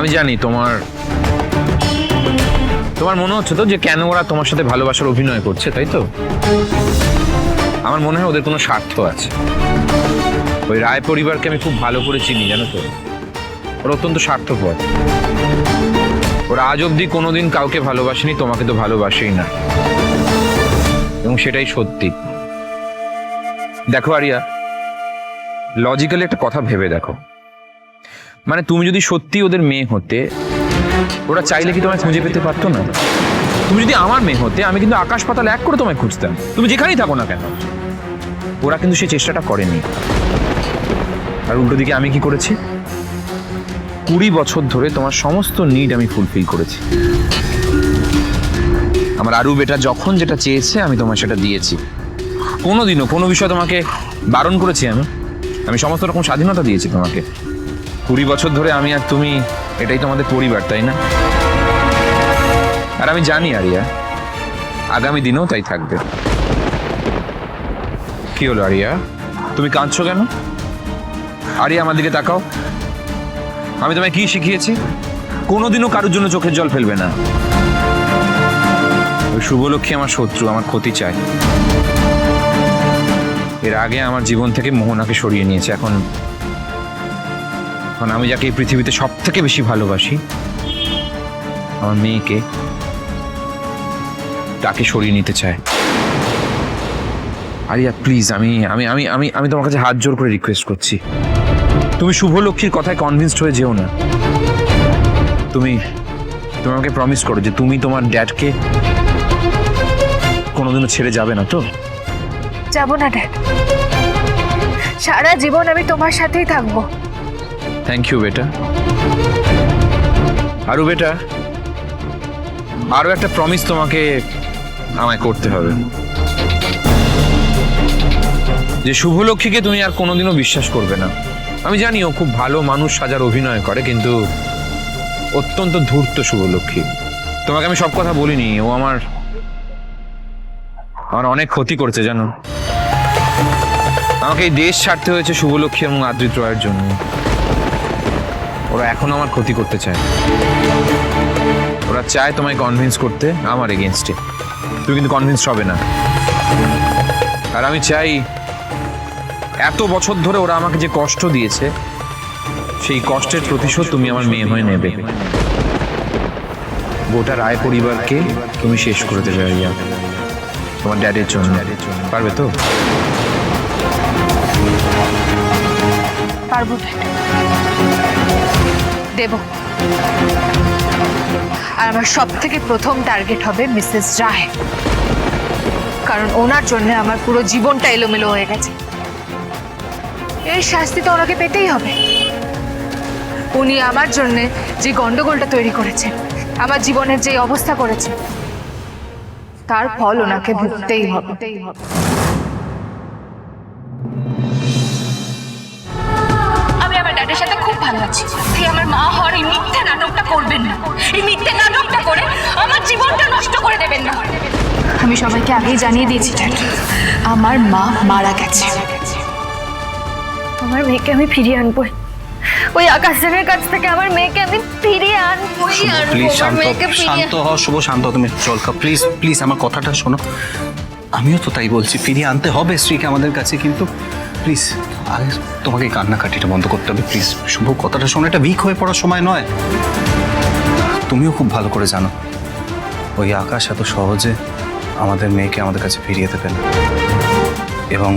আমি জানি তোমার তোমার মনে হচ্ছে তো যে কেন ওরা তোমার সাথে ভালোবাসার অভিনয় করছে, তাই তো? আমার মনে হয় ওদের কোনো স্বার্থ আছে। ওই রায় পরিবারকে আমি খুব ভালো করে চিনি, জানো তো? ওরা অত্যন্ত স্বার্থপর। ওরা আজ অব্দি কোনোদিন কাউকে ভালোবাসেনি, তোমাকে তো ভালোবাসেই না, এবং সেটাই সত্যি। দেখো আরিয়া, লজিক্যালি একটা কথা ভেবে দেখো, মানে তুমি যদি সত্যি ওদের মেয়ে হতে, ওরা চাইলে কি তোমায় খুঁজে পেতে পারতো না? তুমি যদি আমার মেয়ে হতে, আমি কিন্তু আকাশ পাতাল এক করে তোমায় খুঁজতাম, তুমি যেখানেই থাকো না কেন। ওরা কিন্তু সেই চেষ্টাটা করেনি। আর উল্টো দিকে আমি কি করেছি? 20 বছর ধরে তোমার সমস্ত নিড আমি ফুলফিল করেছি। আমার আরু বেটা যখন যেটা চেয়েছে আমি তোমায় সেটা দিয়েছি। কোনোদিনও কোনো বিষয় তোমাকে বারণ করেছি? আমি সমস্ত রকম স্বাধীনতা দিয়েছি তোমাকে। 20 বছর ধরে আমি আর তুমি, এটাই তোমাদের পরিবার, তাই না? আর আমি জানি আরিয়া, আগামী দিনেও তাই থাকবে। কি হলো আরিয়া, তুমি কাঁদছো কেন? আরিয়া, আমার দিকে তাকাও। আমি তোমায় কি শিখিয়েছি? কোনোদিনও কারোর জন্য চোখের জল ফেলবে না। ওই শুভলক্ষ্মী আমার শত্রু, আমার ক্ষতি চায়। এর আগে আমার জীবন থেকে মোহনাকে সরিয়ে নিয়েছে। এখন আমি যাকে এই পৃথিবীতে সব থেকে বেশি ভালোবাসি, আমার মেয়েকে, তাকে সরিয়ে নিতে চায়। আরিয়া প্লিজ, আমি আমি আমি আমি আমি তোমার কাছে হাত জোর করে রিকোয়েস্ট করছি, তুমি শুভলক্ষ্মীর কথায় কনভিন্সড হয়ে যেও না। তুমি আমাকে প্রমিস করো যে তুমি তোমার ড্যাডকে কোনোদিনও ছেড়ে যাবে না তো? যাব না ড্যাড, সারা জীবন আমি তোমার সাথেই থাকবো। থ্যাংক ইউ বেটা। আরু বেটা, আরো একটা প্রমিস তোমাকে আমায় করতে হবে, যে শুভলক্ষ্মীকে তুমি আর কোনোদিনও বিশ্বাস করবে না। আমি জানি ও খুব ভালো মানুষ সাজার অভিনয় করে, কিন্তু অত্যন্ত ধূর্ত শুভলক্ষ্মী। তোমাকে আমি সব কথা বলিনি, ও আমার অনেক ক্ষতি করছে জানো। আমাকে এই দেশ ছাড়তে হয়েছে শুভলক্ষ্মী এবং আদ্রিত রয়ের জন্য। ওরা এখনো আমার ক্ষতি করতে চায়। ওরা চায় তোমায় কনভিন্স করতে আমার এগেনস্টে। তুমি কিন্তু কনভিন্স হবে না। আর আমি চাই এত বছর ধরে ওরা আমাকে যে কষ্ট দিয়েছে, সেই কষ্টের প্রতিশোধ তুমি আমার মেয়ে হয়ে নেবে। গোটা রায় পরিবারকে তুমি শেষ করে দেবে আরিয়া, তোমার ড্যাডের জন্য। পারবে তো? পারবো ড্যাড, দেব। আর আমার সব থেকে প্রথম টার্গেট হবে মিসেস রায়, কারণ ওনার জন্য আমার পুরো জীবনটা এলোমেলো হয়ে গেছে। এই শাস্তি তো ওনাকে পেতেই হবে। উনি আমার জন্য যে গন্ডগোলটা তৈরি করেছে, আমার জীবনের যে অবস্থা করেছে, তার ফল ওনাকে ভুগতেই হবে। আমি আমার ড্যাডের সাথে খুব ভালো আছি। তুই আমার মা হওয়ার এই মিথ্যে নাটকটা করবেন না। এই মিথ্যে নাটকটা করে আমার জীবনটা নষ্ট করে দেবেন না। আমি সবাইকে আগেই জানিয়ে দিয়েছি ড্যাড, আমার মা মারা গেছে। আমার মেয়েকে আমি ফিরিয়ে আনবো। ওই আকাশের কাছ থেকে আমার মেয়েকে আমি ফিরিয়ে আনবোই। প্লিজ শান্ত হও শুভ, শান্ত হও তুমি। চলকা প্লিজ প্লিজ আমার কথাটা শোনো। আমিও তো তাই বলছি, ফিরিয়ে আনতে হবে স্ত্রীকে আমাদের কাছে, কিন্তু প্লিজ আগে তোমাকে কান্নাকাটিটা বন্ধ করতে হবে। প্লিজ শুভ, কথাটা শোনো, এটা উইক হয়ে পড়ার সময় নয়। তুমিও খুব ভালো করে জানো ওই আকাশ এত সহজে আমাদের মেয়েকে আমাদের কাছে ফিরিয়ে দেবে না, এবং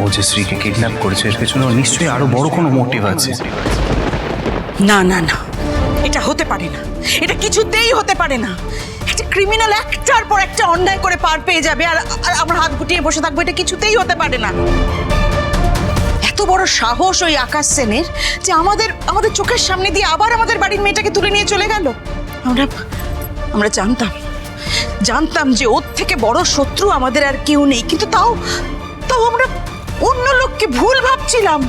ও যে স্ত্রীকে কিডন্যাপ করেছে এর পেছনে নিশ্চয়ই আরো বড় কোনো মোটিভ আছে। না না না, এটা হতে পারে না, এটা কিছুতেই হতে পারে না। একটা ক্রিমিনাল একটার পর একটা অন্যায় করে পার পেয়ে যাবে আর আমরা হাত গুটিয়ে বসে থাকবো, এটা কিছুতেই হতে পারে না। এত বড় সাহস ওই আকাশ সেনের যে আমাদের চোখের সামনে দিয়ে আবার আমাদের বাড়ির মেয়েটাকে তুলে নিয়ে চলে গেল। আমরা জানতাম যে ওর থেকে বড় শত্রু আমাদের আর কেউ নেই, কিন্তু তাও আমরা অন্য লোককে ভুল ভাবছিলাম।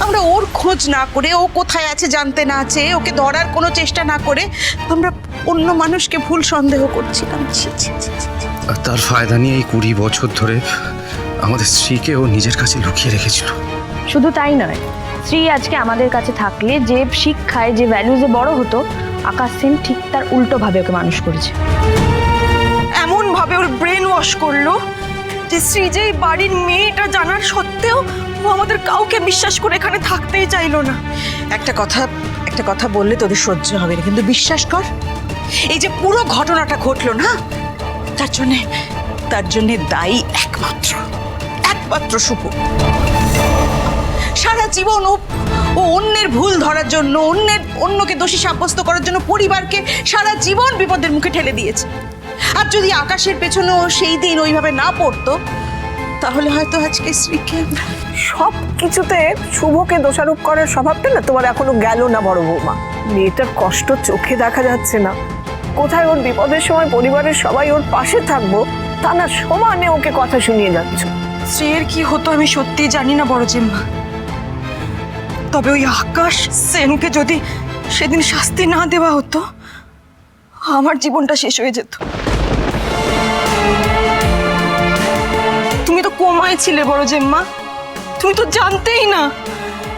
আমরা ওর খোঁজ না করে, ও কোথায় আছে জানতে না চেয়ে, ওকে ধরার কোনো চেষ্টা না করে আমরা অন্য মানুষকে ভুল সন্দেহ করছিলাম। আর তার ফায়দা নিয়ে এই 20 বছর ধরে আমাদের স্ত্রীকে ও নিজের কাছে লুকিয়ে রেখেছিল। শুধু তাই নয়, শ্রী আজকে আমাদের কাছে থাকলে যে শিক্ষায় যে ভ্যালুজে বড় হতো, আকাশ সেন ঠিক তার উল্টো ভাবে ওকে মানুষ করেছে। এমন ভাবে ওর ব্রেন ওয়াশ করলো যে শ্রী যে এই বাড়ির মেয়েটা জানার সত্ত্বেও ও আমাদের কাউকে বিশ্বাস করে এখানে থাকতেই চাইলো না। একটা কথা বললে তোদের সহ্য হবে না, কিন্তু বিশ্বাস কর, এই যে পুরো ঘটনাটা ঘটলো না, তার জন্যে দায়ী একমাত্র শুভ। সারা জীবন ও অন্যের ভুল ধরার জন্য, অন্যকে দোষী সাব্যস্ত করার জন্য পরিবারকে সারা জীবন বিপদের মুখে ঠেলে দিয়েছে। আর যদি আকাশের পেছনে ও সেই দিন ওইভাবে না পড়তো, তাহলে হয়তো আজকে শ্রীকে সব কিছুতে শুভকে দোষারোপ করার স্বভাবটা না তোমার এখনো গেল না বড় বৌমা। মেয়েটার কষ্ট চোখে দেখা যাচ্ছে না, কোথায় ওর বিপদের সময় পরিবারের সবাই ওর পাশে থাকবো তা না, সমানে ওকে কথা শুনিয়ে যাচ্ছ। শ্রীয়ের কি হতো আমি সত্যি জানি না বড় জেম্মা, তবে ওই আকাশ সেনকে যদি সেদিন শাস্তি না দেওয়া হতো, আমার জীবনটা শেষ হয়ে যেত। তুমি তো কোমায় ছিলে বড় জেম্মা, তুমি তো জানতেই না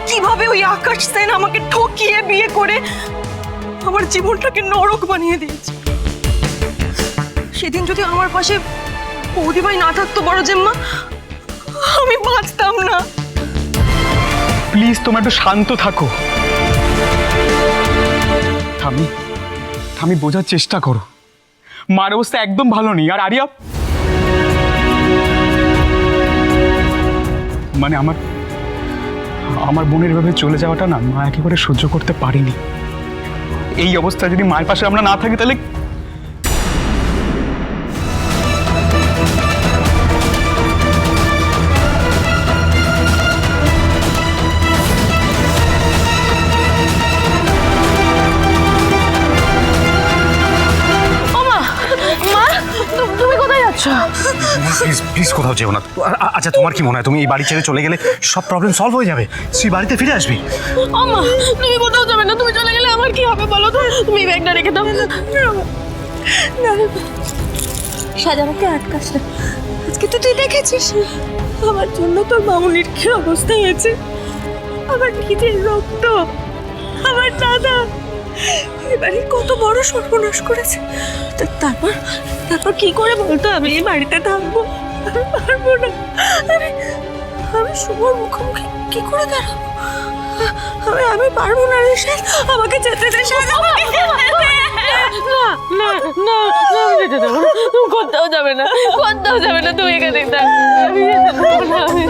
কিভাবে ওই আকাশ সেন আমাকে ঠকিয়ে বিয়ে করে আমার জীবনটাকে নরক বানিয়ে দিয়েছে। সেদিন যদি আমার পাশে বৌদিভাই না থাকতো বড় জেম্মা, আমি বাঁচতাম না। প্লিজ তোমরা একটু শান্ত থাকো। আমি বোঝার চেষ্টা করো, মার অবস্থা একদম ভালো নেই। আর আরিয়া মানে আমার বোনের এভাবে চলে যাওয়াটা না মা একেবারে সহ্য করতে পারিনি। এই অবস্থায় যদি মায়ের পাশে আমরা না থাকি তাহলে প্লিজ কোথাও যেও না। আচ্ছা তোমার কি মনে হয় তুমি এই বাড়ি ছেড়ে চলে গেলে সব প্রবলেম সলভ হয়ে যাবে? শ্রী বাড়িতে ফিরে আসবি। আমা তুমি কোথাও যাবে না, তুমি চলে গেলে আমার কি হবে বলো তো? তুমি ব্যাগটা রেখে দাও। সাজানোকে আটকাস না। আজকে তো তুই দেখেছিস আমার জন্য তোর মামুনির কি অবস্থা হয়েছে। আমার নিজের রক্ত, আমার দাদা এবারে কত বড় সর্বনাশ করেছে। তারপর কি করে বলতো আমি এই বাড়িতে থাকবো? আমি পারবো না। আমি শুভর মুখোমুখি কি করে দাঁড়াবো? আমি পারবো না রে, আমাকে যেতে দে। কোথাও যাবে না, তুমি এখানে থাকো।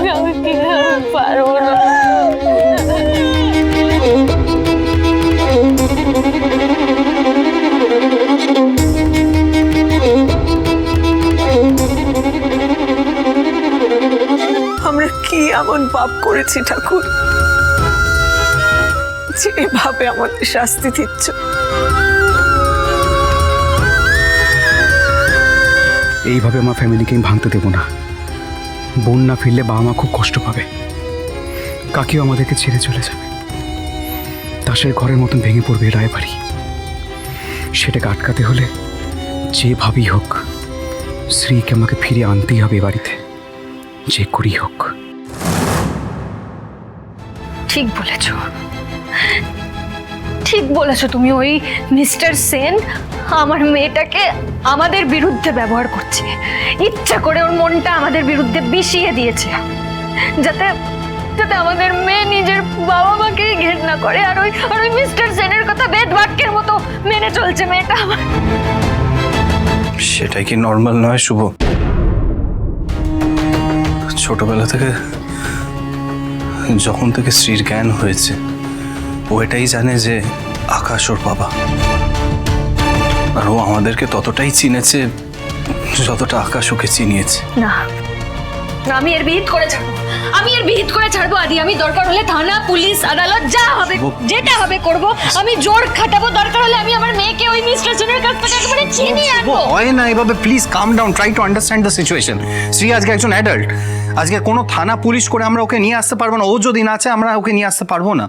আমি পারবো না। আমরা কি এমন পাপ করেছি ঠাকুর, যেভাবে আমাদের শাস্তি দিচ্ছ? এইভাবে আমার ফ্যামিলিকে আমি ভাঙতে দেবো না। বোন না ফিরলে বাবা মা খুব কষ্ট পাবে, কাকিও আমাদেরকে ছেড়ে চলে যাবে, তাসের ঘরের মতন ভেঙে পড়বে রায়বাড়ি। সেটাকে আটকাতে হলে যেভাবেই হোক শ্রীকে আমাকে ফিরে আনতেই হবে বাড়িতে, যে করেই হোক। ঠিক বলেছো তুমি। ওই মিস্টার সেন আমার মেয়েটাকে আমাদের বিরুদ্ধে ব্যবহার করছে, ইচ্ছা করে ওর মনটা আমাদের বিরুদ্ধে বিষিয়ে দিয়েছে, যাতে আমাদের মেয়ে নিজের বাবা মাকেই ঘৃণা করে। আর ওই মিস্টার সেনের কথা বেদ বাক্যের মতো মেনে চলছে মেয়েটা আমার। সেটাই কি নর্মাল নয় শুভ? ছোটবেলা থেকে যখন থেকে শ্রীর জ্ঞান হয়েছে, ও এটাই জানে যে আকাশ ওর বাবা। আর ও আমাদেরকে ততটাই চিনেছে যতটা আকাশ ওকে চিনিয়েছে। না, আমি এর বিহিত করে ছাড়বো আদি। আমি দরকার হলে থানা, পুলিশ, আদালত যা হবে, যেটা হবে করব। আমি জোর খাটাবো, দরকার হলে আমি আমার মেয়েকে ওই মিস্টার সেনের কাছ থেকে একেবারে ছিনিয়ে আনবো। হয় না এভাবে, please calm down, try to understand the situation. Shri আজকে একজন অ্যাডাল্ট, আজকে কোনো থানা পুলিশ করে আমরা ওকে নিয়ে আসতে পারবো না। ও যদি না চায় আমরা ওকে নিয়ে আসতে পারবো না।